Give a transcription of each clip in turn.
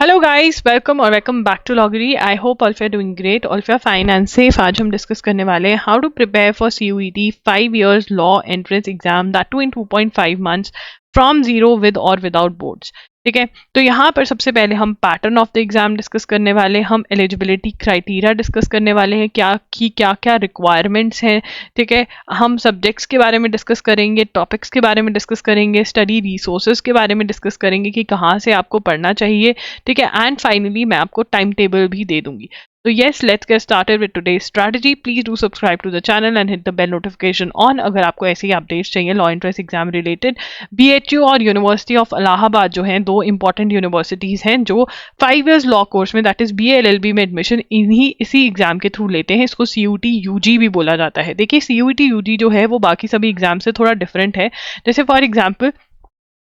Hello guys, welcome back to लॉगरी। I hope all you are doing great, all you are fine and safe. आज हम discuss करने वाले हैं how to prepare for CUET 5 years law entrance exam, that too in 2.5 months from zero with और without boards. ठीक है, तो यहाँ पर सबसे पहले हम pattern of the exam discuss करने वाले हैं, हम एलिजिबिलिटी क्राइटेरिया डिस्कस करने वाले हैं, क्या क्या रिक्वायरमेंट्स हैं। ठीक है, हम सब्जेक्ट्स के बारे में डिस्कस करेंगे, टॉपिक्स के बारे में डिस्कस करेंगे, स्टडी रिसोर्सेज के बारे में डिस्कस करेंगे कि कहाँ से आपको पढ़ना चाहिए। ठीक है, एंड फाइनली मैं आपको टाइम टेबल भी दे दूंगी। तो yes, let's get started with today's strategy. Please do subscribe to the channel and hit the bell notification on अगर आपको ऐसी अपडेट्स चाहिए law entrance exam related. BHU और यूनिवर्सिटी ऑफ इलाहाबाद जो हैं, दो इंपॉर्टेंट यूनिवर्सिटीज हैं जो 5 years लॉ कोर्स में दैट इज BA LLB में एडमिशन इसी एग्जाम के थ्रू लेते हैं। इसको CUET UG भी बोला जाता है। देखिए, CUET UG जो है वो बाकी सभी एग्जाम से थोड़ा डिफरेंट है। जैसे फॉर एग्जाम्पल,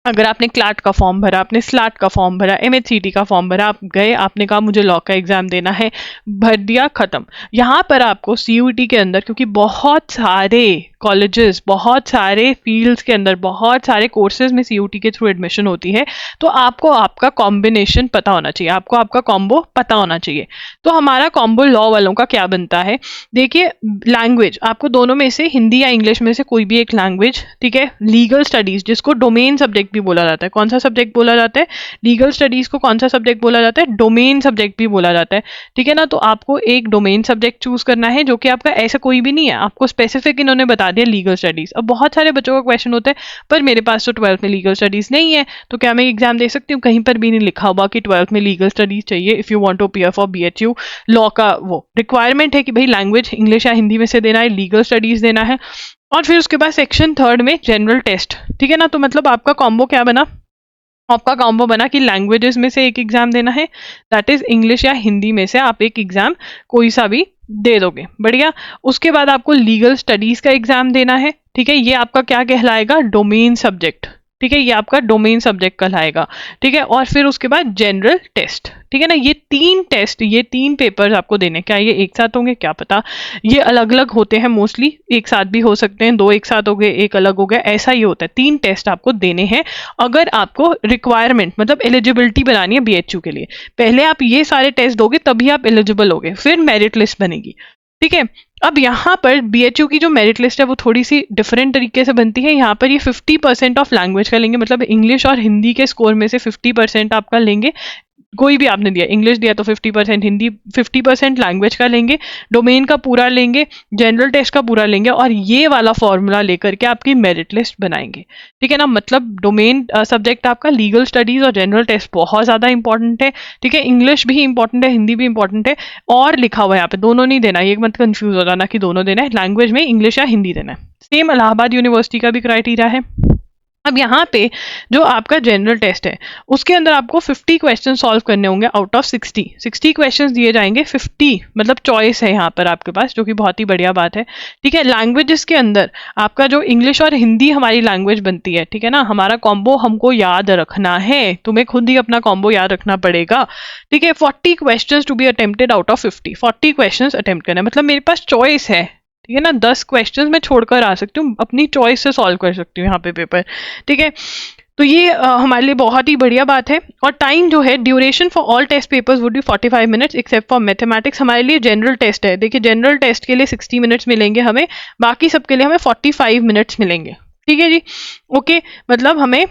अगर आपने क्लाट का फॉर्म भरा, आपने स्लाट का फॉर्म भरा, MHCT का फॉर्म भरा, आप गए, आपने कहा मुझे लॉ का एग्जाम देना है, भर दिया, खत्म। यहाँ पर आपको CUET के अंदर, क्योंकि बहुत सारे कॉलेजेस, बहुत सारे फील्ड्स के अंदर, बहुत सारे कोर्सेज में CUET के थ्रू एडमिशन होती है, तो आपको आपका कॉम्बिनेशन पता होना चाहिए, आपको आपका कॉम्बो पता होना चाहिए। तो हमारा कॉम्बो लॉ वालों का क्या बनता है? देखिए, लैंग्वेज आपको दोनों में से, हिंदी या इंग्लिश में से कोई भी एक लैंग्वेज। ठीक है, लीगल स्टडीज जिसको डोमेन सब्जेक्ट भी बोला जाता है। कौन सा सब्जेक्ट बोला जाता है? लीगल स्टडीज को कौन सा सब्जेक्ट बोला जाता है? डोमेन सब्जेक्ट भी बोला जाता है। ठीक है ना, तो आपको एक डोमेन सब्जेक्ट चूज करना है जो कि आपका ऐसा कोई भी नहीं है, आपको स्पेसिफिक इन्होंने बता दिया लीगल स्टडीज। अब बहुत सारे बच्चों का क्वेश्चन होता है, पर मेरे पास तो 12th में लीगल स्टडीज नहीं है, तो क्या मैं एग्जाम दे सकती हूँ? कहीं पर भी नहीं लिखा हुआ कि 12th में लीगल स्टडीज चाहिए। If you want to appear for BHU law का वो रिक्वायरमेंट है कि भाई लैंग्वेज इंग्लिश या हिंदी में से देना है, लीगल स्टडीज देना है। और फिर उसके बाद सेक्शन 3rd में जनरल टेस्ट। ठीक है ना, तो मतलब आपका कॉम्बो क्या बना? आपका कॉम्बो बना कि लैंग्वेजेस में से एक एग्जाम देना है, दैट इज इंग्लिश या हिंदी में से आप एक एग्जाम कोई सा भी दे दोगे। बढ़िया। उसके बाद आपको लीगल स्टडीज का एग्जाम देना है। ठीक है, ये आपका क्या कहलाएगा? Domain subject. ठीक है, ये आपका डोमेन सब्जेक्ट कहलाएगा। ठीक है, और फिर उसके बाद जनरल टेस्ट। ठीक है ना, ये 3 टेस्ट, ये 3 पेपर्स आपको देने। क्या ये एक साथ होंगे? क्या पता, ये अलग अलग होते हैं मोस्टली, एक साथ भी हो सकते हैं, 2 एक साथ हो गए, एक अलग हो गया, ऐसा ही होता है। 3 टेस्ट आपको देने हैं अगर आपको रिक्वायरमेंट मतलब एलिजिबिलिटी बनानी है BHU के लिए। पहले आप ये सारे टेस्ट दोगे तभी आप एलिजिबल होगे, फिर मेरिट लिस्ट बनेगी। ठीक है, अब यहाँ पर BHU की जो मेरिट लिस्ट है वो थोड़ी सी डिफरेंट तरीके से बनती है। यहाँ पर ये 50% ऑफ लैंग्वेज का लेंगे, मतलब इंग्लिश और हिंदी के स्कोर में से 50% आपका लेंगे। कोई भी आपने दिया, इंग्लिश दिया तो 50%, हिंदी 50% लैंग्वेज का लेंगे, डोमेन का पूरा लेंगे, जनरल टेस्ट का पूरा लेंगे, और ये वाला फॉर्मूला लेकर के आपकी मेरिट लिस्ट बनाएंगे। ठीक है ना, मतलब डोमेन सब्जेक्ट आपका लीगल स्टडीज और जनरल टेस्ट बहुत ज़्यादा इंपॉर्टेंट है। ठीक है, इंग्लिश भी इंपॉर्टेंट है, हिंदी भी इंपॉर्टेंट है, और लिखा हुआ है यहाँ पे दोनों नहीं देना, ये मत कंफ्यूज हो जाना कि दोनों देना है, लैंग्वेज में इंग्लिश या हिंदी देना है। सेम इलाहाबाद यूनिवर्सिटी का भी क्राइटेरिया है। अब यहाँ पे जो आपका जनरल टेस्ट है उसके अंदर आपको 50 क्वेश्चन सॉल्व करने होंगे आउट ऑफ 60 क्वेश्चंस दिए जाएंगे। 50 मतलब चॉइस है यहाँ पर आपके पास, जो कि बहुत ही बढ़िया बात है। ठीक है, लैंग्वेजेस के अंदर आपका जो इंग्लिश और हिंदी हमारी लैंग्वेज बनती है, ठीक है ना, हमारा कॉम्बो हमको याद रखना है, तुम्हें खुद ही अपना कॉम्बो याद रखना पड़ेगा। ठीक है, 40 question to be attempted out of 50, 40 question attempt करना है, मतलब मेरे पास चॉइस है। ठीक है ना, 10 क्वेश्चंस मैं छोड़कर आ सकती हूँ, अपनी चॉइस से सॉल्व कर सकती हूँ यहाँ पे पेपर। ठीक है, तो ये हमारे लिए बहुत ही बढ़िया बात है। और टाइम जो है, duration for all test papers would be 45 minutes except for mathematics. हमारे लिए जनरल टेस्ट है, देखिए जनरल टेस्ट के लिए 60 मिनट्स मिलेंगे हमें, बाकी सबके लिए हमें 45 मिनट्स मिलेंगे। ठीक है जी, ओके, मतलब हमें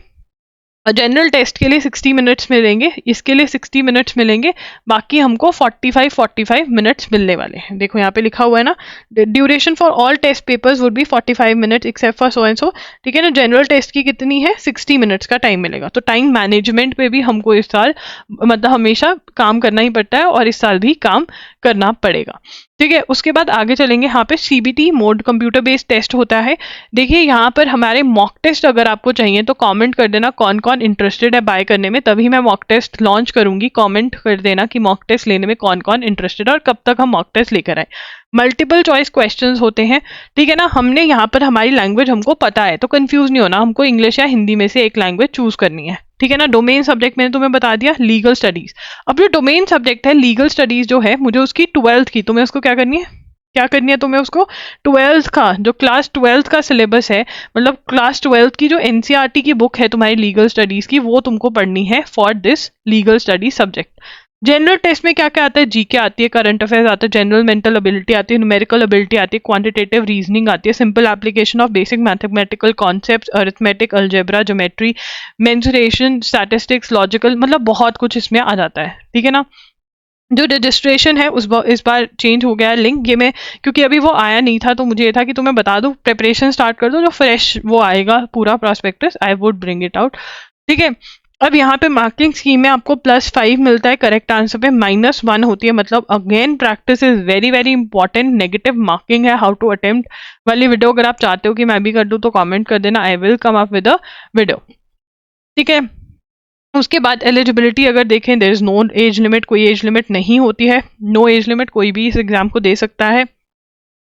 जनरल टेस्ट के लिए 60 मिनट्स मिलेंगे, इसके लिए 60 मिनट्स मिलेंगे, बाकी हमको 45 मिनट्स मिलने वाले हैं। देखो यहाँ पे लिखा हुआ है ना, duration for all test papers would be 45 minutes except for so and so. ठीक है ना, जनरल टेस्ट की कितनी है? 60 मिनट्स का टाइम मिलेगा। तो टाइम मैनेजमेंट पे भी हमको इस साल मतलब हमेशा काम करना ही पड़ता है, और इस साल भी काम करना पड़ेगा। ठीक है, उसके बाद आगे चलेंगे। यहाँ पे CBT mode computer based test होता है। देखिए, यहाँ पर हमारे मॉक टेस्ट अगर आपको चाहिए तो कमेंट कर देना कौन कौन इंटरेस्टेड है बाय करने में, तभी मैं मॉक टेस्ट लॉन्च करूंगी। कमेंट कर देना कि मॉक टेस्ट लेने में कौन कौन इंटरेस्टेड है और कब तक हम मॉक टेस्ट लेकर आए। मल्टीपल चॉइस क्वेश्चंस होते हैं। ठीक है ना, हमने यहाँ पर हमारी लैंग्वेज हमको पता है तो कंफ्यूज नहीं होना, हमको इंग्लिश या हिंदी में से एक लैंग्वेज चूज करनी है। ठीक है ना, डोमेन सब्जेक्ट मैंने तुम्हें बता दिया लीगल स्टडीज। अब जो डोमेन सब्जेक्ट है लीगल स्टडीज जो है, मुझे उसकी 12th की, तुम्हें उसको क्या करनी है? क्या करनी है तुम्हें उसको, 12th का जो क्लास 12th का सिलेबस है, मतलब क्लास 12th की जो एनसीईआरटी की बुक है तुम्हारी लीगल स्टडीज की, वो तुमको पढ़नी है for this legal study subject. General test में क्या क्या आता है, जीके आती है, करंट अफेयर्स आता है, जनरल मेंटल एबिलिटी आती है, न्यूमेरिकल एबिलिटी आती है, क्वांटिटेटिव रीजनिंग आती है, simple application of basic mathematical concepts, arithmetic, algebra, geometry, mensuration, statistics, logical, मतलब बहुत कुछ इसमें आ जाता है, ठीक है ना। जो रजिस्ट्रेशन है इस बार चेंज हो गया है लिंक, ये मैं क्योंकि अभी वो आया नहीं था तो मुझे ये था कि तुम्हें बता दूं, प्रिपरेशन स्टार्ट कर दो, जो फ्रेश वो आएगा पूरा prospectus I would bring it out, ठीक है। अब यहाँ पे मार्किंग स्कीम में आपको +5 मिलता है, करेक्ट आंसर पे -1 होती है, मतलब again practice is very very important. Negative marking है, हाउ टू अटेम्प्ट वाली वीडियो अगर आप चाहते हो कि मैं भी कर दूं तो कमेंट कर देना, I will come up with a video, ठीक है। उसके बाद एलिजिबिलिटी अगर देखें, there is no age limit, कोई एज लिमिट नहीं होती है, नो एज लिमिट, कोई भी इस एग्जाम को दे सकता है।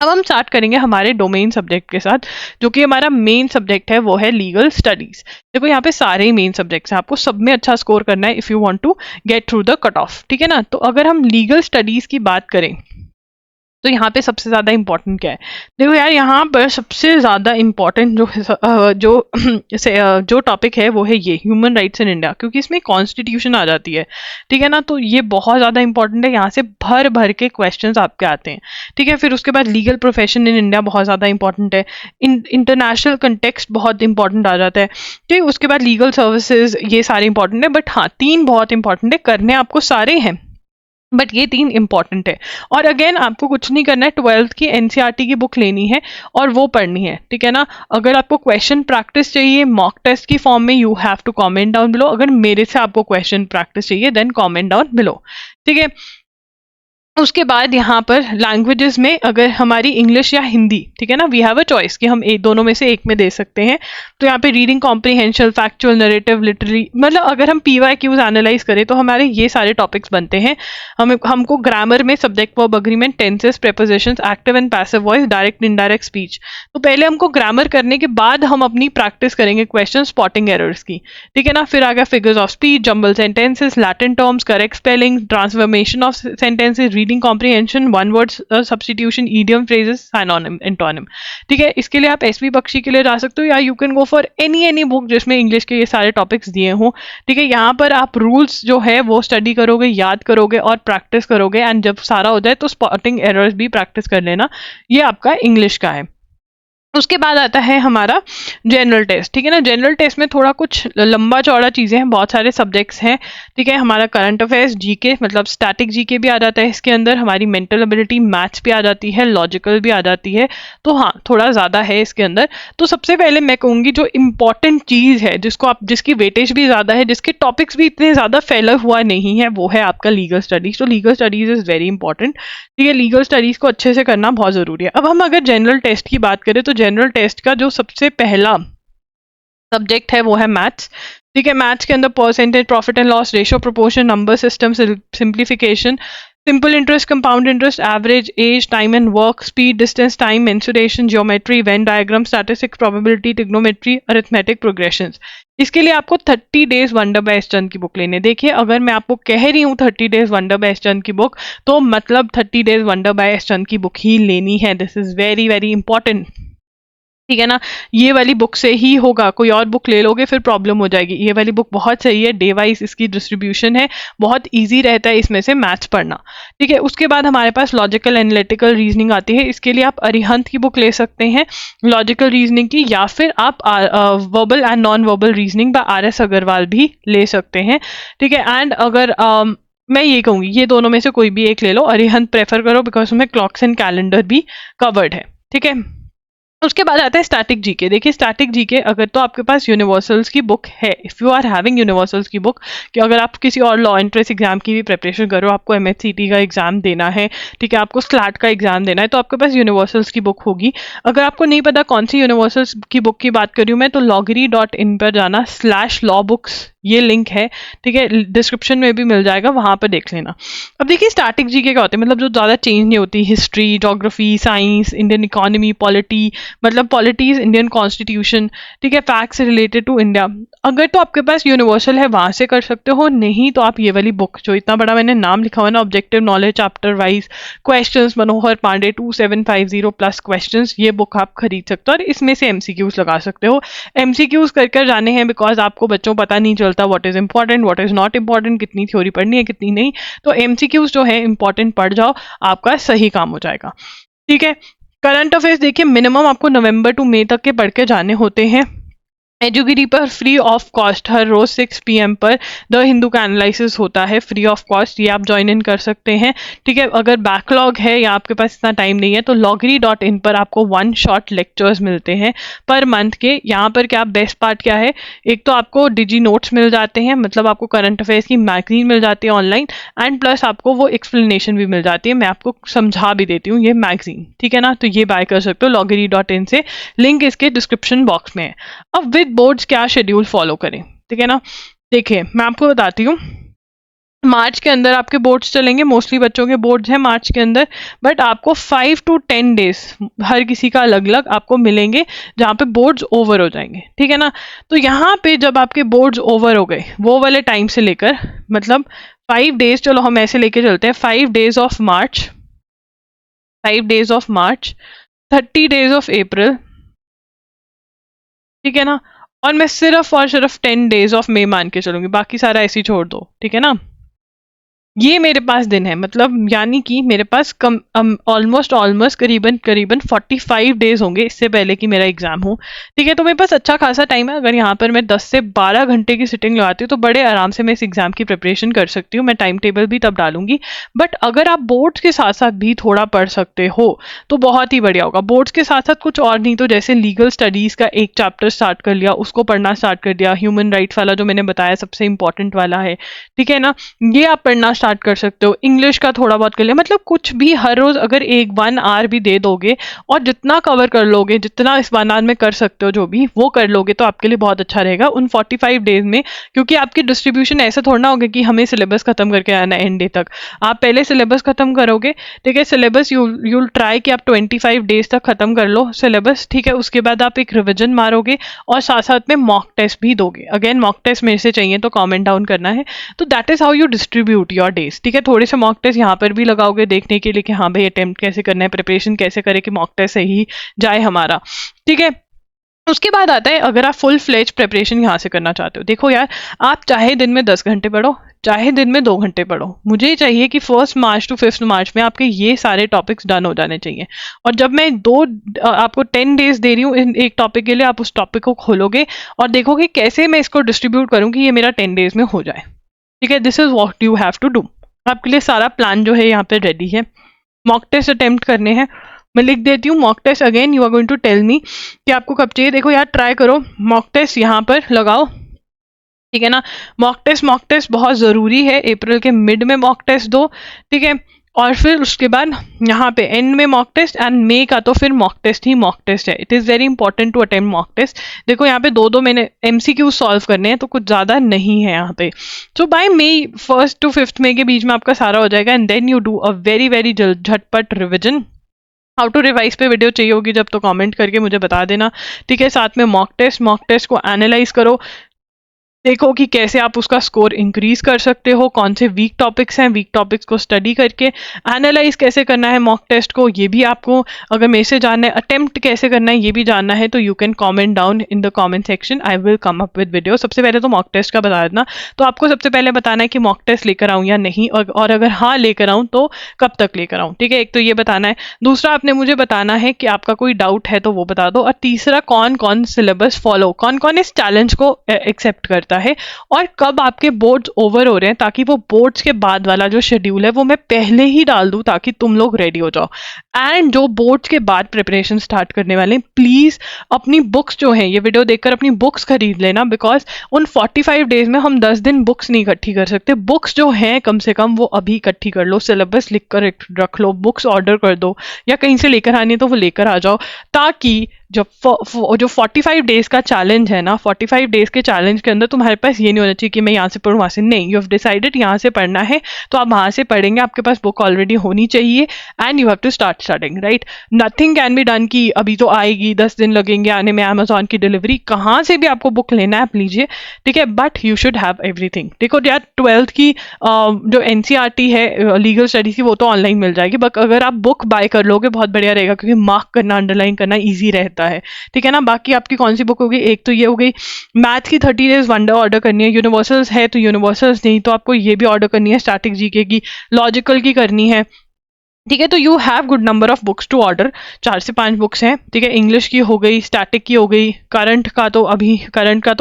अब हम स्टार्ट करेंगे हमारे डोमेन सब्जेक्ट के साथ, जो कि हमारा मेन सब्जेक्ट है, वो है लीगल स्टडीज। देखो यहाँ पे सारे ही मेन सब्जेक्ट्स हैं, आपको सब में अच्छा स्कोर करना है if you want to get through the cut off, ठीक है ना। तो अगर हम लीगल स्टडीज की बात करें तो यहाँ पे सबसे ज्यादा इंपॉर्टेंट क्या है, देखो यार यहाँ पर सबसे ज्यादा इंपॉर्टेंट जो टॉपिक है वो है ये ह्यूमन राइट्स इन इंडिया, क्योंकि इसमें कॉन्स्टिट्यूशन आ जाती है, ठीक है ना। तो ये बहुत ज्यादा इंपॉर्टेंट है, यहाँ से भर भर के क्वेश्चंस आपके आते हैं, ठीक है। फिर उसके बाद लीगल प्रोफेशन इन इंडिया बहुत ज्यादा इंपॉर्टेंट है, इंटरनेशनल कंटेक्स्ट बहुत इंपॉर्टेंट आ जाता है, ठीक है। उसके बाद लीगल सर्विसेज, ये सारे इंपॉर्टेंट है, बट हाँ 3 बहुत इंपॉर्टेंट है, करने आपको सारे हैं बट ये 3 इंपॉर्टेंट है। और अगेन आपको कुछ नहीं करना है, 12th की एनसीईआरटी की बुक लेनी है और वो पढ़नी है, ठीक है ना। अगर आपको क्वेश्चन प्रैक्टिस चाहिए मॉक टेस्ट की फॉर्म में, you have to comment down below, अगर मेरे से आपको क्वेश्चन प्रैक्टिस चाहिए देन कमेंट डाउन बिलो, ठीक है। उसके बाद यहाँ पर लैंग्वेजेस में अगर हमारी इंग्लिश या हिंदी, ठीक है ना, वी हैव अ चॉइस कि हम दोनों में से एक में दे सकते हैं। तो यहाँ पे reading comprehension, factual, narrative, literary, मतलब अगर हम PYQs एनालाइज करें तो हमारे ये सारे टॉपिक्स बनते हैं। हमको ग्रामर में subject verb agreement, tenses, prepositions, active and passive voice, direct indirect speech. तो पहले हमको ग्रामर करने के बाद हम अपनी प्रैक्टिस करेंगे क्वेश्चन स्पॉटिंग एरर्स की, ठीक है ना। फिर आ गया figures of speech, jumble sentences, Latin terms, correct spelling, transformation of sentences, reading comprehension, one word substitution, idiom, phrases, synonym, antonym, ठीक है। इसके लिए आप SB बख्शी के लिए जा सकते हो, या you can go for any book जिसमें इंग्लिश के ये सारे टॉपिक्स दिए हों, ठीक है। यहाँ पर आप रूल्स जो है वो स्टडी करोगे, याद करोगे और प्रैक्टिस करोगे, एंड जब सारा हो जाए तो स्पॉटिंग एरर्स भी प्रैक्टिस कर लेना। ये आपका इंग्लिश का है। उसके बाद आता है हमारा जनरल टेस्ट, ठीक है ना। जनरल टेस्ट में थोड़ा कुछ लंबा चौड़ा चीज़ें हैं, बहुत सारे सब्जेक्ट्स हैं, ठीक है। हमारा करंट अफेयर्स, जीके, मतलब स्टैटिक जीके भी आ जाता है इसके अंदर, हमारी मेंटल एबिलिटी, मैथ्स भी आ जाती है, लॉजिकल भी आ जाती है, तो हाँ थोड़ा ज़्यादा है इसके अंदर। तो सबसे पहले मैं कहूँगी जो इम्पॉर्टेंट चीज़ है, जिसकी वेटेज भी ज़्यादा है, जिसके टॉपिक्स भी इतने ज़्यादा फैला हुआ नहीं है, वो है आपका लीगल स्टडीज़। तो legal studies is very important, ठीक है। लीगल स्टडीज़ को अच्छे से करना बहुत ज़रूरी है। अब हम अगर जनरल टेस्ट की बात करें तो जनरल टेस्ट का जो सबसे पहला सब्जेक्ट है वो है मैथ्स, ठीक है। मैथ्स के अंदर percentage, profit and loss, ratio, proportion, number system, simplification, simple interest, compound interest, average, age, time and work, speed, distance, time, mensuration, geometry, Venn diagram, statistics, probability, trigonometry, arithmetic, progressions. इसके लिए आपको 30 days wonder by S Chand की book लेनी है। देखिए अगर मैं आपको कह रही हूँ 30 days wonder by S Chand की बुक, तो मतलब 30 days wonder by S Chand की बुक ही लेनी है। This is very very important, ठीक है ना। ये वाली बुक से ही होगा, कोई और बुक ले लोगे फिर प्रॉब्लम हो जाएगी। ये वाली बुक बहुत सही है, डे वाइज इसकी डिस्ट्रीब्यूशन है, बहुत इजी रहता है इसमें से मैथ्स पढ़ना, ठीक है। उसके बाद हमारे पास लॉजिकल एनालिटिकल रीजनिंग आती है, इसके लिए आप अरिहंत की बुक ले सकते हैं लॉजिकल रीजनिंग की, या फिर आप verbal and non verbal reasoning by RS Agarwal भी ले सकते हैं, ठीक है। एंड अगर मैं ये कहूँगी ये दोनों में से कोई भी एक ले लो, अरिहंत प्रेफर करो बिकॉज उसमें क्लॉक्स एंड कैलेंडर भी कवर्ड है, ठीक है। उसके बाद आता है स्टैटिक जीके। देखिए स्टैटिक जीके अगर तो आपके पास यूनिवर्सल्स की बुक है, if you are having Universal's की बुक, कि अगर आप किसी और लॉ एंट्रेंस एग्जाम की भी प्रिपरेशन करो, आपको MHCT का एग्जाम देना है, ठीक है, आपको स्लैट का एग्जाम देना है, तो आपके पास यूनिवर्सल्स की बुक होगी। अगर आपको नहीं पता कौन सी यूनिवर्सल्स की बुक की बात कर रही हूँ मैं, तो loggery.in पर जाना /law books ये लिंक है, ठीक है, डिस्क्रिप्शन में भी मिल जाएगा, वहां पर देख लेना। अब देखिए स्टैटिक जीके क्या होते हैं, मतलब जो ज़्यादा चेंज नहीं होती, history, geography, science, Indian economy, polity, मतलब पॉलिटीज, इंडियन कॉन्स्टिट्यूशन, ठीक है, फैक्ट्स रिलेटेड टू इंडिया। अगर तो आपके पास यूनिवर्सल है वहां से कर सकते हो, नहीं तो आप ये वाली बुक जो इतना बड़ा मैंने नाम लिखा हुआ ना, objective knowledge chapter wise questions, Manohar Pandey 2750 plus questions, ये बुक आप खरीद सकते हो और इसमें से एमसीक्यूज लगा सकते हो। एमसीक्यूज कर कर जाने हैं, बिकॉज आपको बच्चों पता नहीं चलता what is important, what is not important, कितनी थ्योरी पढ़नी है कितनी नहीं, तो एमसीक्यूज जो है इंपॉर्टेंट पढ़ जाओ, आपका सही काम हो जाएगा, ठीक है। करंट अफेयर्स देखिए मिनिमम आपको नवंबर टू मई तक के पढ़ के जाने होते हैं। एजुगिरी पर फ्री ऑफ कॉस्ट हर रोज 6 PM पर द हिंदू का एनालिसिस होता है, फ्री ऑफ कॉस्ट, ये आप ज्वाइन इन कर सकते हैं, ठीक है। अगर बैकलॉग है या आपके पास इतना टाइम नहीं है तो loggery.in पर आपको 1 शॉट लेक्चर्स मिलते हैं पर मंथ के। यहाँ पर क्या बेस्ट पार्ट क्या है, एक तो आपको डिजी नोट्स मिल जाते हैं, मतलब आपको करंट अफेयर्स की मैगजीन मिल जाती है ऑनलाइन, एंड प्लस आपको वो एक्सप्लेनेशन भी मिल जाती है, मैं आपको समझा भी देती हूँ ये मैगजीन, ठीक है ना। तो ये बाय कर सकते हो loggery.in से, लिंक इसके डिस्क्रिप्शन बॉक्स में है। अब विद बोर्ड्स क्या शेड्यूल फॉलो करें, ठीक है ना। देखिए मैं आपको बताती हूँ, मार्च के अंदर आपके बोर्ड्स चलेंगे, मोस्टली बच्चों के बोर्ड्स हैं मार्च के अंदर, बट आपको 5 to 10 डेज हर किसी का अलग अलग आपको मिलेंगे जहाँ पे बोर्ड्स ओवर हो जाएंगे, ठीक है ना। तो यहाँ पे जब आपके बोर्ड्स ओवर हो गए वो वाले टाइम से लेकर, मतलब 5 डेज, चलो हम ऐसे लेके चलते हैं, 5 days of March, 5 days of March, 30 days of April, ठीक है ना, और मैं सिर्फ और सिर्फ 10 डेज ऑफ मई मान के चलूंगी, बाकी सारा ऐसे ही छोड़ दो, ठीक है ना। ये मेरे पास दिन है, मतलब यानी कि मेरे पास कम ऑलमोस्ट करीबन 45 डेज होंगे इससे पहले कि मेरा एग्जाम हो, ठीक है। तो मेरे पास अच्छा खासा टाइम है, अगर यहाँ पर मैं 10 से 12 घंटे की सिटिंग लगाती हूँ तो बड़े आराम से मैं इस एग्जाम की प्रिपरेशन कर सकती हूँ। मैं टाइम टेबल भी तब डालूंगी, बट अगर आप बोर्ड्स के साथ साथ भी थोड़ा पढ़ सकते हो तो बहुत ही बढ़िया होगा। बोर्ड्स के साथ साथ कुछ और नहीं तो जैसे लीगल स्टडीज का एक चैप्टर स्टार्ट कर लिया, उसको पढ़ना स्टार्ट कर दिया, ह्यूमन राइट्स वाला जो मैंने बताया सबसे इंपॉर्टेंट वाला है, ठीक है ना, ये आप पढ़ना स्टार्ट कर सकते हो। इंग्लिश का थोड़ा बहुत कर लिया, मतलब कुछ भी हर रोज अगर 1 आवर भी दे दोगे और जितना कवर कर लोगे, जितना इस 1 आवर में कर सकते हो जो भी वो कर लोगे तो आपके लिए बहुत अच्छा रहेगा उन 45 डेज में। क्योंकि आपकी डिस्ट्रीब्यूशन ऐसा थोड़ा ना होगा कि हमें सिलेबस खत्म करके आना है एंड डे तक, आप पहले सिलेबस खत्म करोगे, ठीक है। सिलेबस यूल ट्राई कि आप 25 डेज तक खत्म कर लो सिलेबस, ठीक है। उसके बाद आप एक रिविजन मारोगे और साथ साथ में मॉक टेस्ट भी दोगे। अगेन मॉक टेस्ट मेरे से चाहिए तो कॉमेंट डाउन करना है। तो that is how you distribute your days, ठीक है। थोड़े से मॉक टेस्ट यहाँ पर भी लगाओगे देखने के लिए कि हाँ भाई अटेम्प्ट कैसे करना है, प्रिपरेशन कैसे करें कि मॉक टेस्ट सही जाए हमारा, ठीक है। उसके बाद आता है अगर आप फुल फ्लेज प्रिपरेशन यहाँ से करना चाहते हो। देखो यार, आप चाहे दिन में 10 घंटे पढ़ो, चाहे दिन में 2 घंटे पढ़ो, मुझे चाहिए कि 1 मार्च to 5 मार्च में आपके ये सारे टॉपिक्स डन हो जाने चाहिए। और जब मैं आपको 10 डेज दे रही हूँ एक टॉपिक के लिए, आप उस टॉपिक को खोलोगे और देखोगे कैसे मैं इसको डिस्ट्रीब्यूट करूँ कि ये मेरा 10 डेज में हो जाए, ठीक है। This is what you have to do. आपके लिए सारा प्लान जो है यहाँ पे रेडी है। मॉक टेस्ट अटेम्प्ट करने हैं, मैं लिख देती हूँ mock test. Again you are going to tell me कि आपको कब चाहिए। देखो यार, ट्राई करो मॉक टेस्ट यहाँ पर लगाओ, ठीक है ना। मॉक टेस्ट बहुत ज़रूरी है, अप्रैल के मिड में मॉक टेस्ट दो, ठीक है। और फिर उसके बाद यहाँ पे एंड में मॉक टेस्ट, एंड मे का तो फिर मॉक टेस्ट ही मॉक टेस्ट है। It is very important to attempt mock test. देखो यहाँ पे दो मैंने MCQ सॉल्व करने हैं तो कुछ ज़्यादा नहीं है यहाँ पे। सो बाय मई 1 to 5 मई के बीच में आपका सारा हो जाएगा, and then you do a very झटपट रिविजन। हाउ टू रिवाइज पे वीडियो चाहिए होगी जब तो कमेंट करके मुझे बता देना, ठीक है। साथ में मॉक टेस्ट को एनालाइज करो, देखो कि कैसे आप उसका स्कोर इंक्रीज कर सकते हो, कौन से वीक टॉपिक्स हैं, वीक टॉपिक्स को स्टडी करके एनालाइज कैसे करना है मॉक टेस्ट को, ये भी आपको अगर मेरे से जानना है, अटेम्प्ट कैसे करना है ये भी जानना है, तो you can comment down in the comment section, I will come up with video. सबसे पहले तो मॉक टेस्ट का बता देना, तो आपको सबसे पहले बताना है कि मॉक टेस्ट लेकर आऊँ या नहीं, और अगर हाँ लेकर आऊँ तो कब तक लेकर आऊँ, ठीक है। एक तो ये बताना है, दूसरा आपने मुझे बताना है कि आपका कोई डाउट है तो वो बता दो, और तीसरा कौन कौन सिलेबस फॉलो, कौन कौन इस चैलेंज को एक्सेप्ट करता है, और कब आपके बोर्ड्स ओवर हो रहे हैं, ताकि वो बोर्ड्स के बाद वाला जो शेड्यूल है वो मैं पहले ही डाल दूं ताकि तुम लोग रेडी हो जाओ। एंड जो बोर्ड्स के बाद प्रिपरेशन स्टार्ट करने वाले हैं, प्लीज अपनी बुक्स जो हैं, ये वीडियो देखकर अपनी बुक्स खरीद लेना, बिकॉज उन 45 डेज में हम 10 दिन बुक्स नहीं इकट्ठी कर सकते। बुक्स जो हैं कम से कम वो अभी इकट्ठी कर लो, सिलेबस लिख कर रख लो, बुक्स ऑर्डर कर दो, या कहीं से लेकर आनी है तो वो लेकर आ जाओ, ताकि जो 45 डेज का चैलेंज है ना, 45 डेज के चैलेंज के अंदर तुम्हारे पास ये नहीं होना चाहिए कि मैं यहाँ से पढ़ूँ वहाँ से, नहीं, यू हैव डिसाइडेड यहाँ से पढ़ना है तो आप वहाँ से पढ़ेंगे, आपके पास बुक ऑलरेडी होनी चाहिए and you have to start studying, right. Nothing can be done कि अभी तो आएगी, 10 दिन लगेंगे आने में, अमेजोन की डिलीवरी, कहाँ से भी आपको बुक लेना है आप लीजिए, ठीक है, but you should have everything. देखो यार 12th की जो एनसीईआरटी है लीगल स्टडीज की वो तो ऑनलाइन मिल जाएगी, बट अगर आप बुक बाय कर लोगे बहुत बढ़िया रहेगा, क्योंकि मार्क करना अंडरलाइन करना ईजी रहता है, ठीक है ना। बाकी आपकी कौन सी बुक होगी, एक तो ये हो गई मैथ की 30 डेज वंडर ऑर्डर करनी है, यूनिवर्सल्स है तो यूनिवर्सल्स, नहीं तो आपको ये भी ऑर्डर करनी है, स्टैटिक जीके की, लॉजिकल की करनी है, ठीक है। तो you have good number of books to order, 4 से 5 बुक्स हैं, ठीक है। इंग्लिश की हो गई, स्टैटिक की हो गई, करंट का तो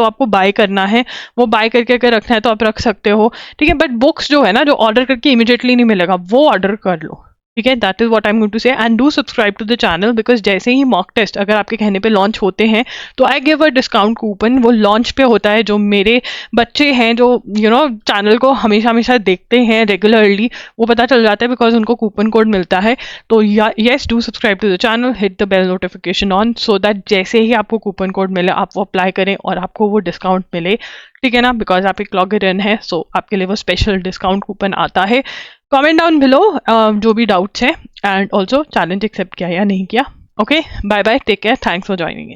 आपको बाय करना है, वो बाय करके अगर रखना है तो आप रख सकते हो, ठीक है। बट बुक्स जो है ना, जो ऑर्डर करके इमीडिएटली नहीं मिलेगा, वो ऑर्डर कर लो, ठीक है। That is what I am going to say, and do subscribe to the channel, because जैसे ही मॉक टेस्ट अगर आपके कहने पे लॉन्च होते हैं तो I give a discount coupon, वो लॉन्च पे होता है। जो मेरे बच्चे हैं जो चैनल को हमेशा हमेशा देखते हैं रेगुलरली, वो पता चल जाता है बिकॉज उनको कूपन कोड मिलता है। तो yes, do subscribe to the channel, hit the bell notification on, so that जैसे ही आपको कूपन कोड मिले आप वो अप्लाई करें और आपको वो डिस्काउंट मिले, ठीक है ना, बिकॉज आप एक लॉगिन है, सो आपके लिए वो स्पेशल डिस्काउंट कूपन आता है। कमेंट डाउन बिलो जो भी डाउट्स हैं, एंड ऑल्सो चैलेंज एक्सेप्ट किया या नहीं किया। Okay, bye bye, take care, thanks for joining.